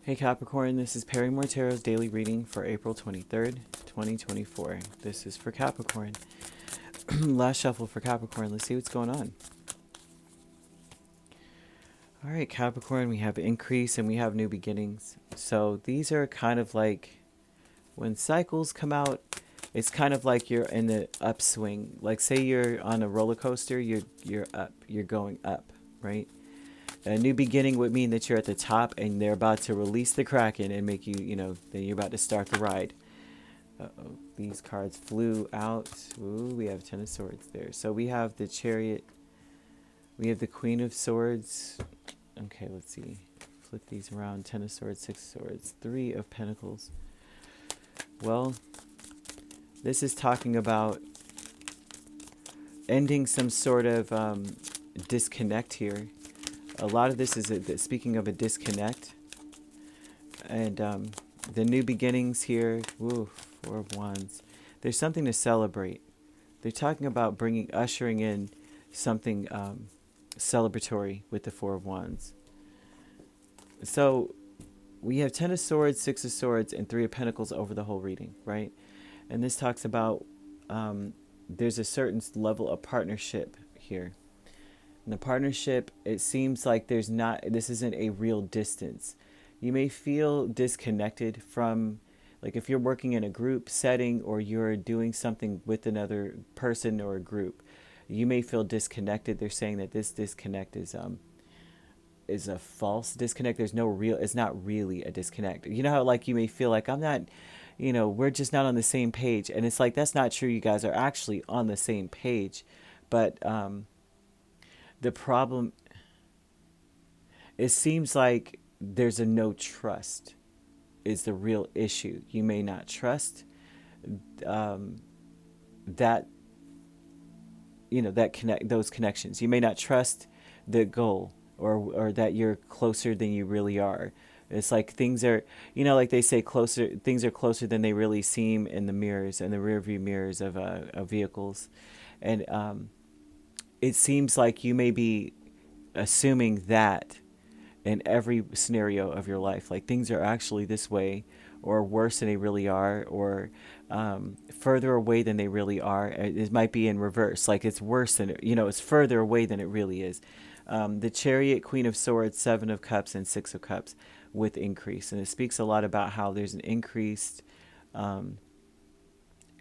Hey Capricorn, this is Perrymore Tarot's daily reading for April 23rd, 2024. This is for Capricorn. Last shuffle for Capricorn. Let's see what's going on. All right, Capricorn, we have increase and we have new beginnings. So these are kind of like when cycles come out, it's kind of like you're in the upswing. Like say you're on a roller coaster, you're up, you're going up, right? A new beginning would mean that you're at the top and they're about to release the Kraken and make you, then you're about to start the ride. Uh-oh, these cards flew out. Ooh, we have Ten of Swords there. So we have the Chariot. We have the Queen of Swords. Okay, let's see. Flip these around. Ten of Swords, Six of Swords, Three of Pentacles. Well, this is talking about ending some sort of disconnect here. A lot of this is speaking of a disconnect. And the new beginnings here. Ooh, Four of Wands. There's something to celebrate. They're talking about ushering in something celebratory with the Four of Wands. So we have Ten of Swords, Six of Swords, and Three of Pentacles over the whole reading, right? And this talks about there's a certain level of partnership here. In the partnership, it seems like this isn't a real distance. You may feel disconnected from, like if you're working in a group setting or you're doing something with another person or a group, you may feel disconnected. They're saying that this disconnect is a false disconnect. It's not really a disconnect. You know how like you may feel like I'm not, we're just not on the same page. And it's like, that's not true. You guys are actually on the same page. But the problem, it seems like there's a no trust is the real issue. You may not trust that, those connections. You may not trust the goal or that you're closer than you really are. It's like things are, like they say, things are closer than they really seem in the mirrors and the rear view mirrors of vehicles. And it seems like you may be assuming that in every scenario of your life, like things are actually this way or worse than they really are, or further away than they really are. It might be in reverse, like it's worse than it's further away than it really is. The Chariot, Queen of Swords, Seven of Cups, and Six of Cups with increase. And it speaks a lot about how there's an increased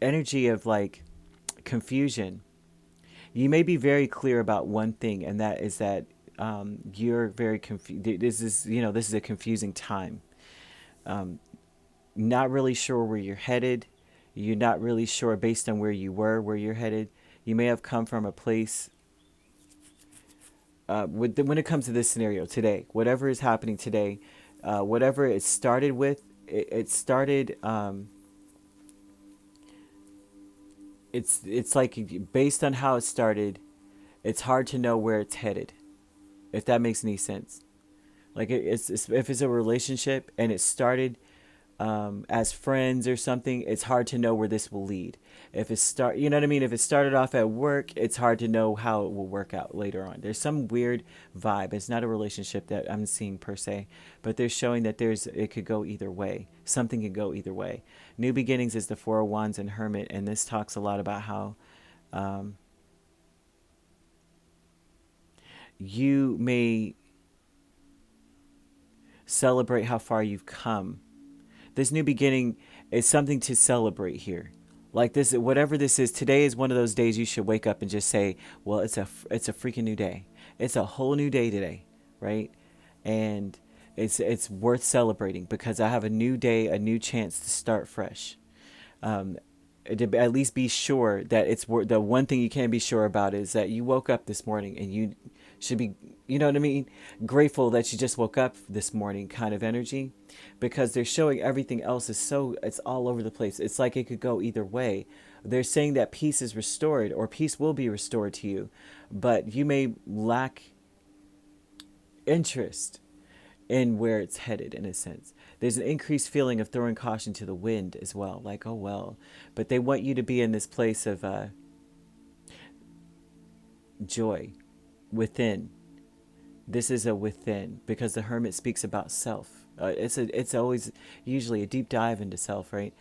energy of like confusion. You may be very clear about one thing, and that is that you're very confused. This is a confusing time. Not really sure where you're headed. You're not really sure based on where you were, where you're headed. You may have come from a place. When it comes to this scenario today, whatever is happening today, whatever it started with, it started. It's like based on how it started, it's hard to know where it's headed, if that makes any sense. Like it's if it's a relationship and it started as friends or something, it's hard to know where this will lead. If you know what I mean? If it started off at work, it's hard to know how it will work out later on. There's some weird vibe. It's not a relationship that I'm seeing per se, but they're showing that it could go either way. Something could go either way. New beginnings is the Four of Wands and Hermit, and this talks a lot about how you may celebrate how far you've come. This new beginning is something to celebrate here. Like this, whatever this is, today is one of those days you should wake up and just say, well, it's a freaking new day. It's a whole new day today, right? And it's worth celebrating because I have a new day, a new chance to start fresh. To at least be sure that the one thing you can be sure about is that you woke up this morning and you should be, you know what I mean? Grateful that you just woke up this morning kind of energy, because they're showing everything else it's all over the place. It's like it could go either way. They're saying that peace is restored or peace will be restored to you, but you may lack interest in where it's headed in a sense. There's an increased feeling of throwing caution to the wind as well. Like, oh, well, but they want you to be in this place of joy within. This is a within, because the Hermit speaks about self, It's always usually a deep dive into self, right?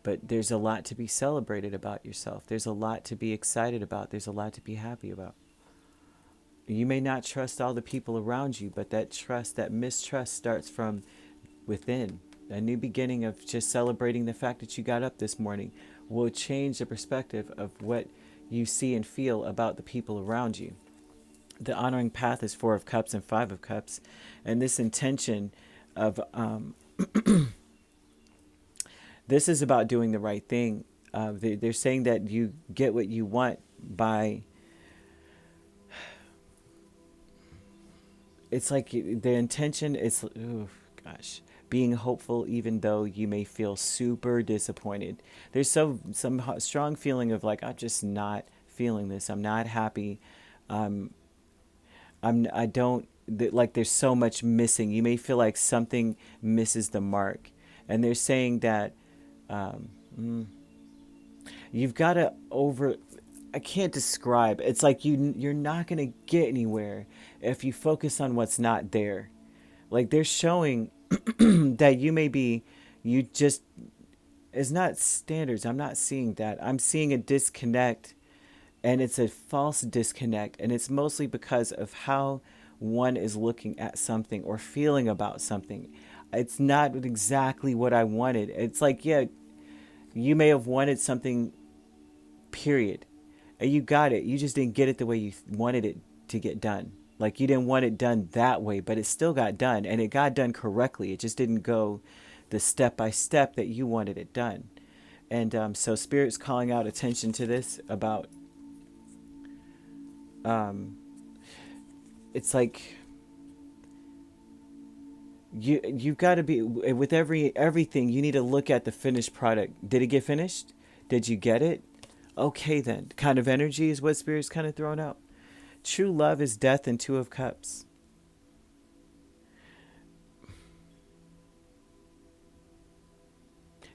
But there's a lot to be celebrated about yourself. There's a lot to be excited about. There's a lot to be happy about. You may not trust all the people around you, but that trust, that mistrust starts from within. A new beginning of just celebrating the fact that you got up this morning will change the perspective of what you see and feel about the people around you. The honoring path is 4 of Cups and 5 of Cups. And this intention of, this is about doing the right thing. They're saying that you get what you want by, it's like the intention is, oh gosh, being hopeful even though you may feel super disappointed. There's some strong feeling of like, I'm just not feeling this. I'm not happy. I don't, like there's so much missing. You may feel like something misses the mark. And they're saying that you've got to I can't describe. It's like you're not going to get anywhere if you focus on what's not there. Like they're showing that you just, it's not standards. I'm not seeing that. I'm seeing a disconnect, and it's a false disconnect. And it's mostly because of how one is looking at something or feeling about something. It's not exactly what I wanted. It's like, yeah, you may have wanted something, period. And you got it. You just didn't get it the way you wanted it to get done. Like you didn't want it done that way, but it still got done, and it got done correctly. It just didn't go the step by step that you wanted it done. And so Spirit's calling out attention to this about, it's like you've got to be with everything. You need to look at the finished product. Did it get finished? Did you get it? Okay, then. Kind of energy is what Spirit's kind of throwing out. True love is Death and 2 of Cups.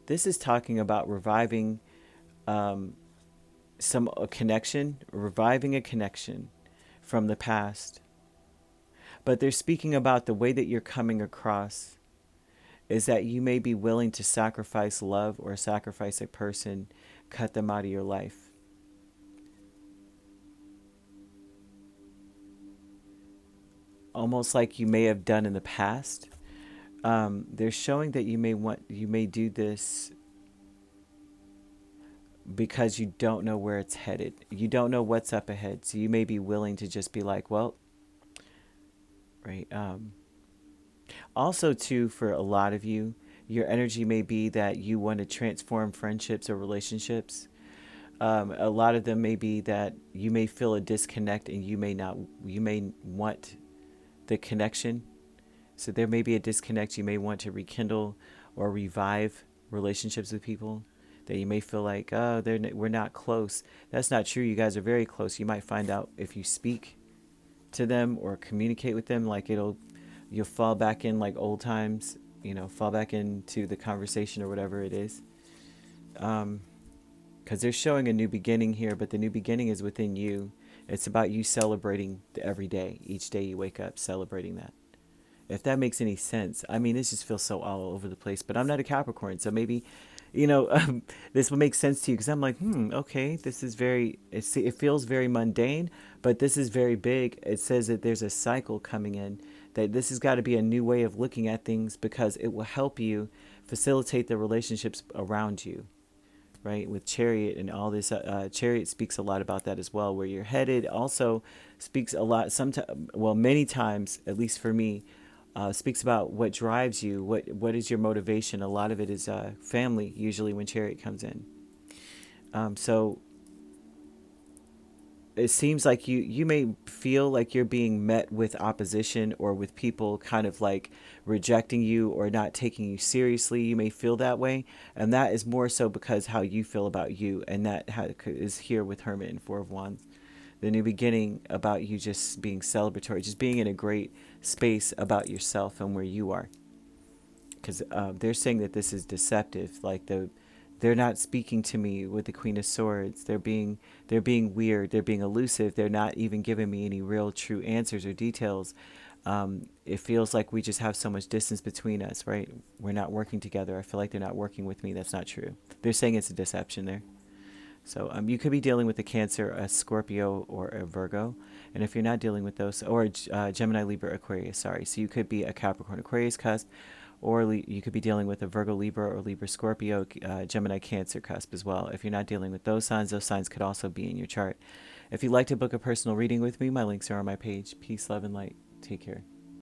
This is talking about reviving a connection, reviving a connection from the past. But they're speaking about the way that you're coming across is that you may be willing to sacrifice love or sacrifice a person, cut them out of your life. Almost like you may have done in the past. They're showing that you may do this because you don't know where it's headed. You don't know what's up ahead. So you may be willing to just be like, well, right. Also, too, for a lot of you, your energy may be that you want to transform friendships or relationships. A lot of them may be that you may feel a disconnect and you may want the connection. So there may be a disconnect. You may want to rekindle or revive relationships with people that you may feel like, oh, we're not close. That's not true. You guys are very close. You might find out if you speak to them or communicate with them, like you'll fall back in like old times, fall back into the conversation or whatever it is. Because they're showing a new beginning here, but the new beginning is within you. It's about you celebrating every day. Each day you wake up, celebrating that. If that makes any sense. I mean, this just feels so all over the place, but I'm not a Capricorn, so maybe, this will make sense to you because I'm like, okay, this is it feels very mundane, but this is very big. It says that there's a cycle coming in, that this has got to be a new way of looking at things because it will help you facilitate the relationships around you. Right, with Chariot and all this, Chariot speaks a lot about that as well. Where you're headed also speaks a lot. Many times, at least for me, speaks about what drives you. What is your motivation? A lot of it is family. Usually, when Chariot comes in, so it seems like you may feel like you're being met with opposition or with people kind of like rejecting you or not taking you seriously. You may feel that way, and that is more so because how you feel about you, and that is here with Hermit and 4 of Wands. The new beginning about you just being celebratory, just being in a great space about yourself and where you are. Because they're saying that this is deceptive, like they're not speaking to me with the Queen of Swords. They're being weird. They're being elusive. They're not even giving me any real true answers or details. It feels like we just have so much distance between us, right? We're not working together. I feel like they're not working with me. That's not true. They're saying it's a deception there. So you could be dealing with a Cancer, a Scorpio, or a Virgo. And if you're not dealing with those, or Gemini, Libra, Aquarius, sorry. So you could be a Capricorn, Aquarius cusp, or you could be dealing with a Virgo, Libra, or Libra, Scorpio, Gemini, Cancer cusp as well. If you're not dealing with those signs could also be in your chart. If you'd like to book a personal reading with me, my links are on my page. Peace, love, and light. Take care.